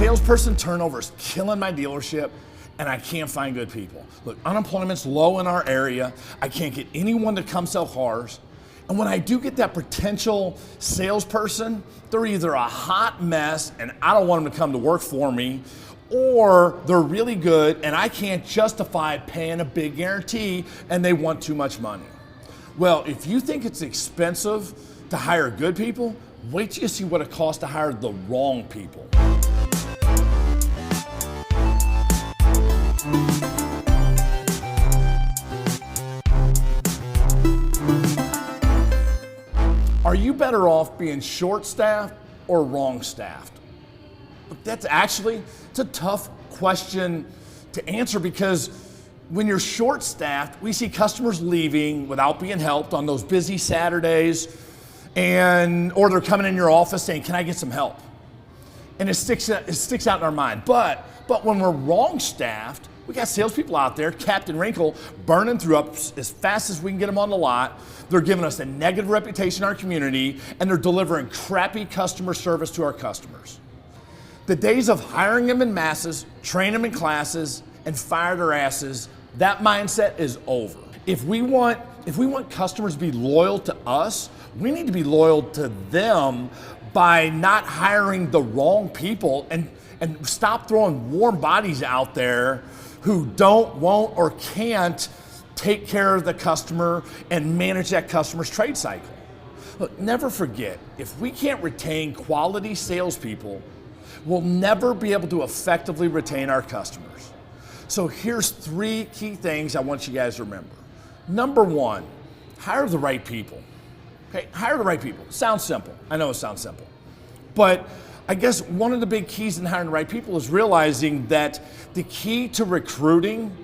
Salesperson turnover is killing my dealership, and I can't find good people. Look, unemployment's low in our area. I can't get anyone to come sell cars. And when I do get that potential salesperson, they're either a hot mess and I don't want them to come to work for me, or they're really good and I can't justify paying a big guarantee and they want too much money. Well, if you think it's expensive to hire good people, wait till you see what it costs to hire the wrong people. Are you better off being short-staffed or wrong-staffed? That's actually, it's a tough question to answer, because when you're short-staffed, we see customers leaving without being helped on those busy Saturdays, or they're coming in your office saying, "Can I get some help?" And it sticks out in our mind. But when we're wrong-staffed, we got salespeople out there, Captain Wrinkle, burning through up as fast as we can get them on the lot. They're giving us a negative reputation in our community, and they're delivering crappy customer service to our customers. The days of hiring them in masses, train them in classes, and fire their asses, that mindset is over. If we want customers to be loyal to us, we need to be loyal to them by not hiring the wrong people, and stop throwing warm bodies out there who don't, won't, or can't take care of the customer and manage that customer's trade cycle. Look, never forget, if we can't retain quality salespeople, we'll never be able to effectively retain our customers. So here's 3 key things I want you guys to remember. Number 1, hire the right people. Okay, hire the right people. Sounds simple. I know it sounds simple. But I guess one of the big keys in hiring the right people is realizing that the key to recruiting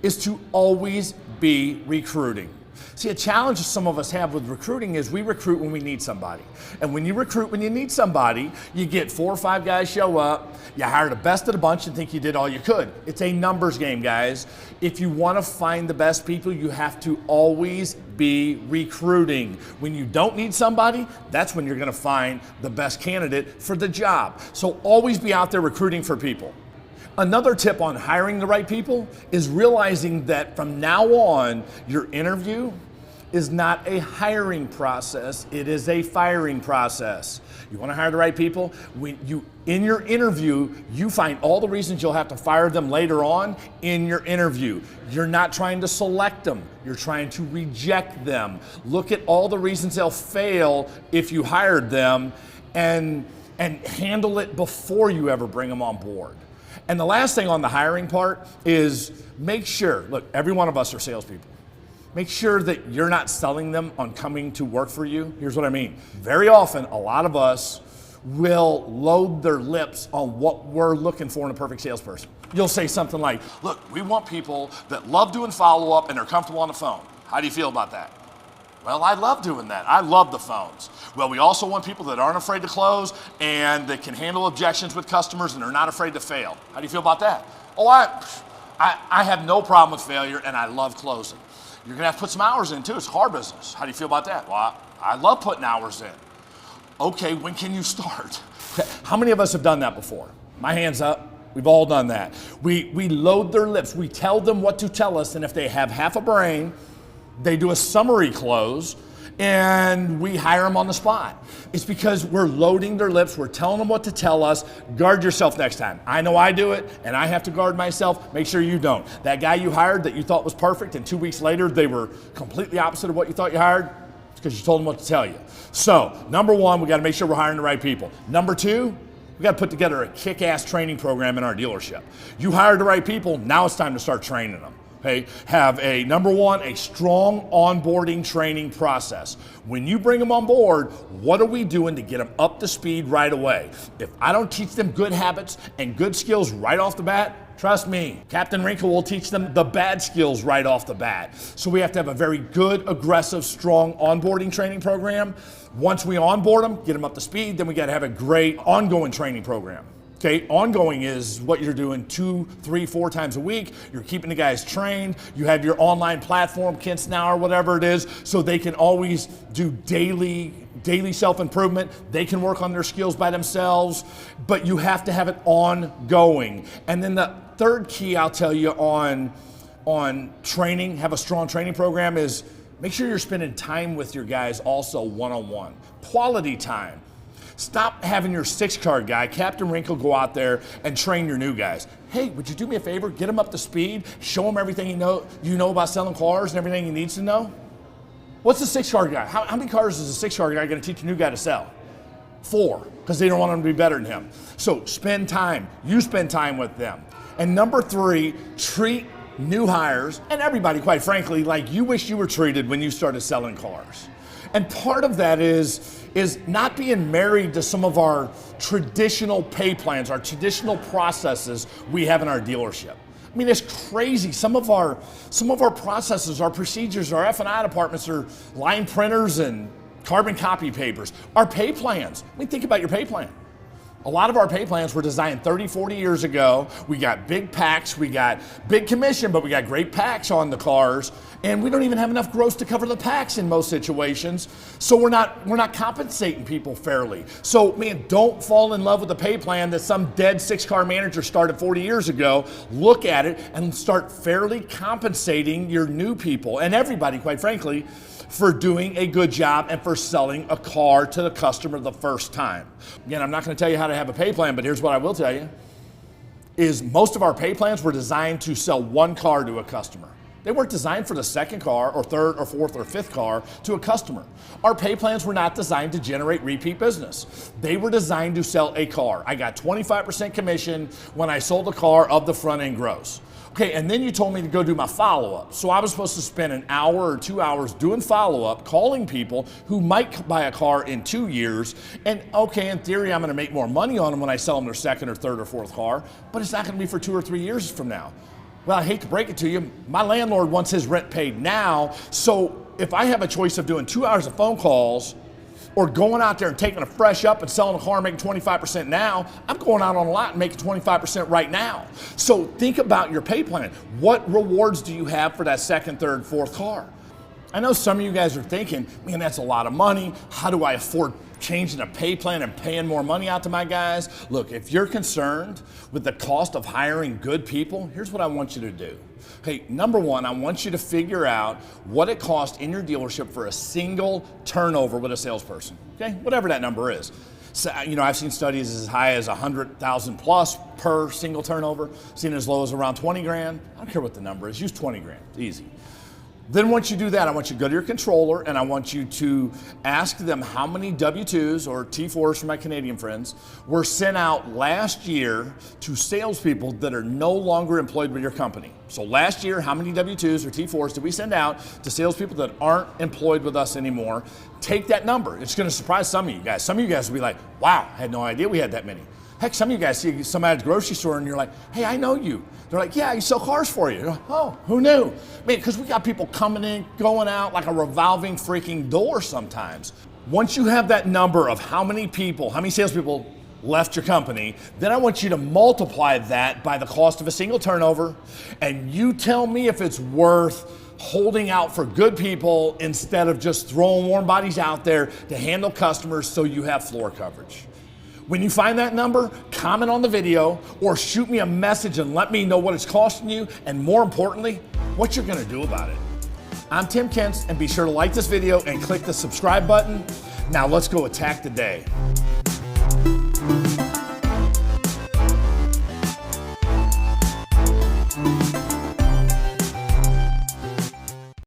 is to always be recruiting. See, a challenge some of us have with recruiting is we recruit when we need somebody. And when you recruit when you need somebody, you get 4 or 5 guys show up, you hire the best of the bunch and think you did all you could. It's a numbers game, guys. If you want to find the best people, you have to always be recruiting. When you don't need somebody, that's when you're going to find the best candidate for the job. So always be out there recruiting for people. Another tip on hiring the right people is realizing that from now on, your interview is not a hiring process, it is a firing process. You want to hire the right people? In your interview, you find all the reasons you'll have to fire them later on in your interview. You're not trying to select them, you're trying to reject them. Look at all the reasons they'll fail if you hired them, and handle it before you ever bring them on board. And the last thing on the hiring part is make sure, look, every one of us are salespeople. Make sure that you're not selling them on coming to work for you. Here's what I mean. Very often, a lot of us will load their lips on what we're looking for in a perfect salesperson. You'll say something like, "Look, we want people that love doing follow-up and are comfortable on the phone. How do you feel about that?" "Well, I love doing that. I love the phones." "Well, we also want people that aren't afraid to close and that can handle objections with customers and are not afraid to fail. How do you feel about that?" "Oh, I have no problem with failure and I love closing." "You're gonna have to put some hours in too. It's hard business. How do you feel about that?" "Well, I love putting hours in." "Okay, when can you start?" How many of us have done that before? My hand's up. We've all done that. We load their lips. We tell them what to tell us, and if they have half a brain, they do a summary close, and we hire them on the spot. It's because we're loading their lips, we're telling them what to tell us. Guard yourself next time. I know I do it, and I have to guard myself. Make sure you don't. That guy you hired that you thought was perfect, and 2 weeks later they were completely opposite of what you thought you hired, it's because you told them what to tell you. So, number 1, we got to make sure we're hiring the right people. Number 2, we got to put together a kick-ass training program in our dealership. You hired the right people, now it's time to start training them. Okay, have number 1, a strong onboarding training process. When you bring them on board, what are we doing to get them up to speed right away? If I don't teach them good habits and good skills right off the bat, trust me, Captain Wrinkle will teach them the bad skills right off the bat. So we have to have a very good, aggressive, strong onboarding training program. Once we onboard them, get them up to speed, then we got to have a great ongoing training program. Okay, ongoing is what you're doing 2, 3, 4 times a week. You're keeping the guys trained. You have your online platform, Kintz now or whatever it is, so they can always do daily self-improvement. They can work on their skills by themselves, but you have to have it ongoing. And then the third key I'll tell you on training, have a strong training program, is make sure you're spending time with your guys also one-on-one. Quality time. Stop having your 6-card guy, Captain Wrinkle, go out there and train your new guys. Hey, would you do me a favor? Get them up to speed, show them everything you know about selling cars and everything he needs to know. What's the 6-card guy? How many cars is a 6-card guy going to teach a new guy to sell? 4, because they don't want him to be better than him. So spend time. You spend time with them. And number 3, treat new hires and everybody, quite frankly, like you wish you were treated when you started selling cars. And part of that is not being married to some of our traditional pay plans, our traditional processes we have in our dealership. I mean, it's crazy. Some of our processes, our procedures, our F&I departments are line printers and carbon copy papers. Our pay plans, I mean, think about your pay plan. A lot of our pay plans were designed 30, 40 years ago. We got big packs, we got big commission, but we got great packs on the cars, and we don't even have enough gross to cover the packs in most situations. So we're not compensating people fairly. So man, don't fall in love with the pay plan that some dead 6-car manager started 40 years ago. Look at it and start fairly compensating your new people and everybody, quite frankly, for doing a good job and for selling a car to the customer the first time. Again, I'm not going to tell you how to have a pay plan, but here's what I will tell you, is most of our pay plans were designed to sell 1 car to a customer. They weren't designed for the 2nd car or 3rd or 4th or 5th car to a customer. Our pay plans were not designed to generate repeat business. They were designed to sell a car. I got 25% commission when I sold a car of the front end gross. Okay, and then you told me to go do my follow-up. So I was supposed to spend an hour or 2 hours doing follow-up, calling people who might buy a car in 2 years. And okay, in theory, I'm gonna make more money on them when I sell them their 2nd or 3rd or 4th car, but it's not gonna be for 2 or 3 years from now. Well, I hate to break it to you, my landlord wants his rent paid now. So if I have a choice of doing 2 hours of phone calls or going out there and taking a fresh up and selling a car and making 25% now, I'm going out on a lot and making 25% right now. So think about your pay plan. What rewards do you have for that 2nd, 3rd, 4th car? I know some of you guys are thinking, man, that's a lot of money. How do I afford changing a pay plan and paying more money out to my guys? Look, if you're concerned with the cost of hiring good people, here's what I want you to do. Hey, number 1, I want you to figure out what it costs in your dealership for a single turnover with a salesperson, okay? Whatever that number is. So, I've seen studies as high as 100,000 plus per single turnover, seen as low as around 20 grand. I don't care what the number is, use 20 grand, it's easy. Then once you do that, I want you to go to your controller and I want you to ask them how many W-2s or T4s for my Canadian friends were sent out last year to salespeople that are no longer employed with your company. So last year, how many W-2s or T4s did we send out to salespeople that aren't employed with us anymore? Take that number. It's going to surprise some of you guys. Some of you guys will be like, wow, I had no idea we had that many. Heck, some of you guys see somebody at the grocery store and you're like, hey, I know you. They're like, yeah, I sell cars for you. You're like, oh, who knew? Man, because we got people coming in, going out like a revolving freaking door sometimes. Once you have that number of how many salespeople left your company, then I want you to multiply that by the cost of a single turnover, and you tell me if it's worth holding out for good people instead of just throwing warm bodies out there to handle customers so you have floor coverage. When you find that number, comment on the video or shoot me a message and let me know what it's costing you and more importantly, what you're gonna do about it. I'm Tim Kintz, and be sure to like this video and click the subscribe button. Now let's go attack the day.